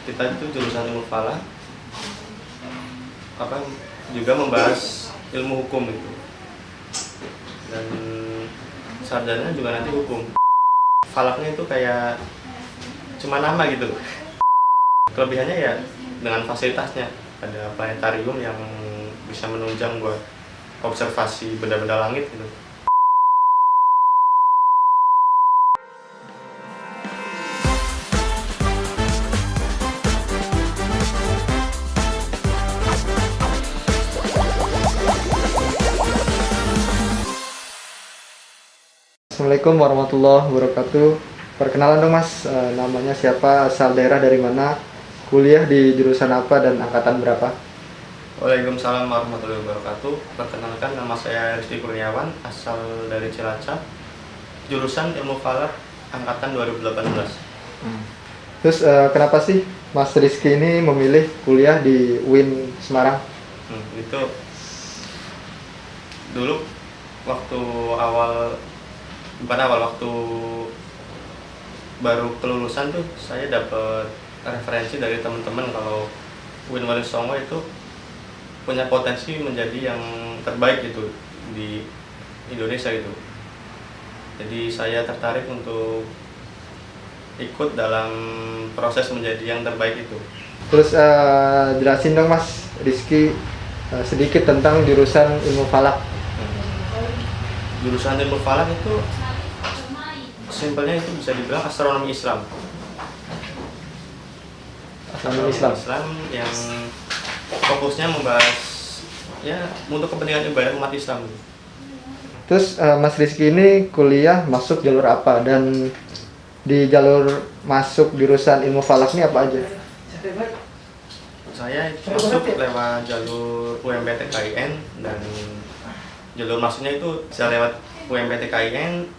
kita itu jurusan ilmu falak juga membahas ilmu hukum itu, dan sarjana juga nanti hukum. Falaknya itu kayak cuma nama gitu. Kelebihannya ya dengan fasilitasnya, ada planetarium yang bisa menunjang buat observasi benda-benda langit gitu. Assalamualaikum warahmatullahi wabarakatuh. Perkenalan dong Mas, namanya siapa, asal daerah dari mana, kuliah di jurusan apa, dan angkatan berapa? Waalaikumsalam warahmatullahi wabarakatuh. Perkenalkan, nama saya Rizky Kurniawan, asal dari Cilacap, jurusan ilmu falak angkatan 2018. Terus kenapa sih Mas Rizky ini memilih kuliah di UIN Semarang? Itu dulu waktu waktu baru kelulusan tuh saya dapat referensi dari teman-teman kalau UIN Walengongo itu punya potensi menjadi yang terbaik gitu di Indonesia gitu. Jadi saya tertarik untuk ikut dalam proses menjadi yang terbaik itu. Terus jelasin dong Mas Rizky sedikit tentang jurusan ilmu falak. Jurusan ilmu falak itu simpelnya itu bisa dibilang astronomi Islam. Astronomi Islam yang fokusnya membahas ya untuk kepentingan ibadah umat Islam. Terus Mas Rizky ini kuliah masuk jalur apa, dan di jalur masuk jurusan ilmu falak ini apa aja? Saya masuk lewat jalur UMPT KIN, dan jalur masuknya itu bisa lewat UMPT KIN,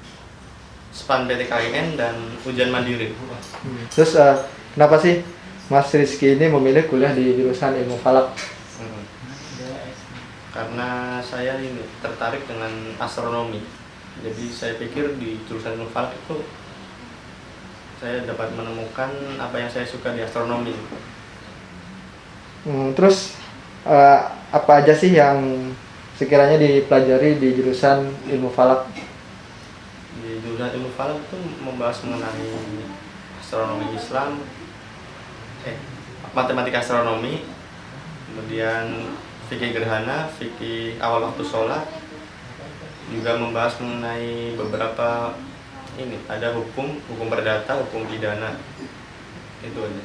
SPAN PT KIN, dan ujian mandiri. Terus kenapa sih Mas Rizky ini memilih kuliah di jurusan ilmu falak? Karena saya ini tertarik dengan astronomi. Jadi saya pikir di jurusan ilmu falak itu saya dapat menemukan apa yang saya suka di astronomi. Terus apa aja sih yang sekiranya dipelajari di jurusan ilmu falak? Di jurusan ilmu falak itu membahas mengenai astronomi Islam, matematika astronomi, kemudian fikih gerhana, fikih awal waktu sholat, juga membahas mengenai beberapa ada hukum perdata, hukum pidana, itu aja.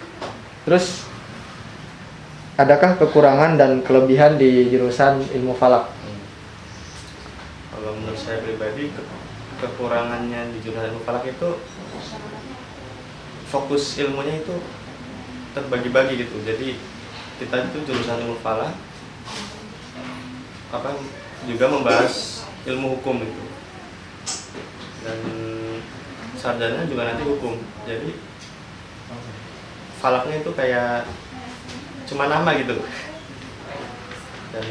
Terus adakah kekurangan dan kelebihan di jurusan ilmu falak? Kalau menurut saya pribadi, kekurangannya di jurusan ilmu falak itu fokus ilmunya itu terbagi-bagi gitu. Jadi kita itu jurusan ilmu falak juga membahas ilmu hukum itu, dan sarjana juga nanti hukum. Jadi falaknya itu kayak cuma nama gitu, dan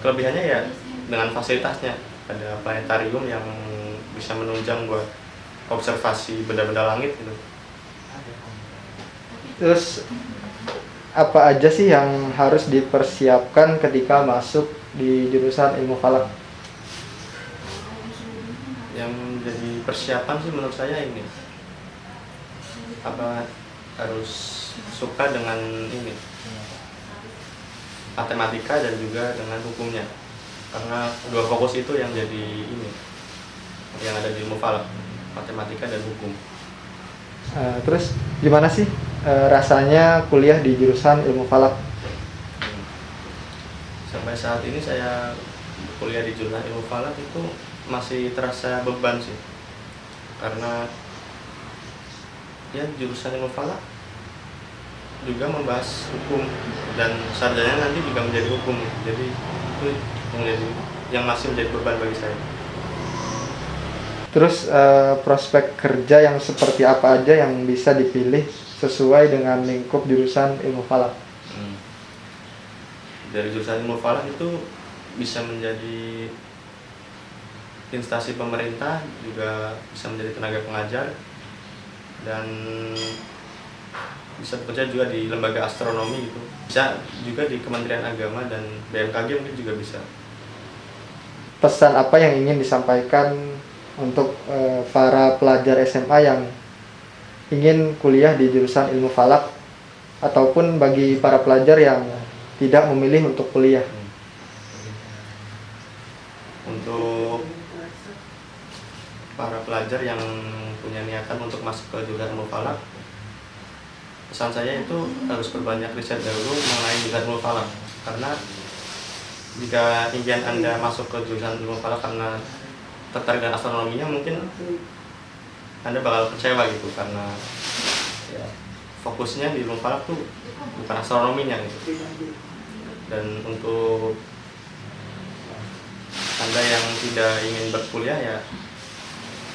kelebihannya ya dengan fasilitasnya, ada planetarium yang bisa menunjang buat observasi benda-benda langit gitu. Terus apa aja sih yang harus dipersiapkan ketika masuk di jurusan ilmu falak? Yang menjadi persiapan sih menurut saya harus suka dengan matematika dan juga dengan hukumnya, karena dua fokus itu yang jadi yang ada di ilmu falak, matematika dan hukum. Terus gimana sih rasanya kuliah di jurusan ilmu falak? Sampai saat ini saya kuliah di jurusan ilmu falak itu masih terasa beban sih, karena ya jurusan ilmu falak juga membahas hukum, dan sarjana nanti juga menjadi hukum. Jadi itu yang masih menjadi beban bagi saya. Terus prospek kerja yang seperti apa aja yang bisa dipilih sesuai dengan lingkup jurusan ilmu falak? Dari jurusan ilmu falak itu bisa menjadi instansi pemerintah, juga bisa menjadi tenaga pengajar, dan bisa bekerja juga di lembaga astronomi gitu, bisa juga di Kementerian Agama dan BMKG mungkin juga bisa. Pesan apa yang ingin disampaikan untuk para pelajar SMA yang ingin kuliah di jurusan ilmu falak, ataupun bagi para pelajar yang tidak memilih untuk kuliah? Untuk para pelajar yang punya niatan untuk masuk ke jurusan ilmu falak, pesan saya itu harus berbanyak riset dahulu mengenai jurusan ilmu falak, karena jika impian Anda masuk ke jurusan ilmu falak karena tertarik dengan astronominya, mungkin Anda bakal kecewa gitu, karena ya, fokusnya di ilmu falak tuh bukan astronominya gitu. Dan untuk Anda yang tidak ingin berkuliah, ya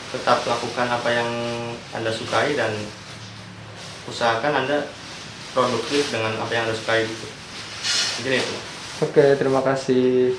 tetap lakukan apa yang Anda sukai dan usahakan Anda produktif dengan apa yang Anda sukai gitu. Mungkin itu. Oke, terima kasih.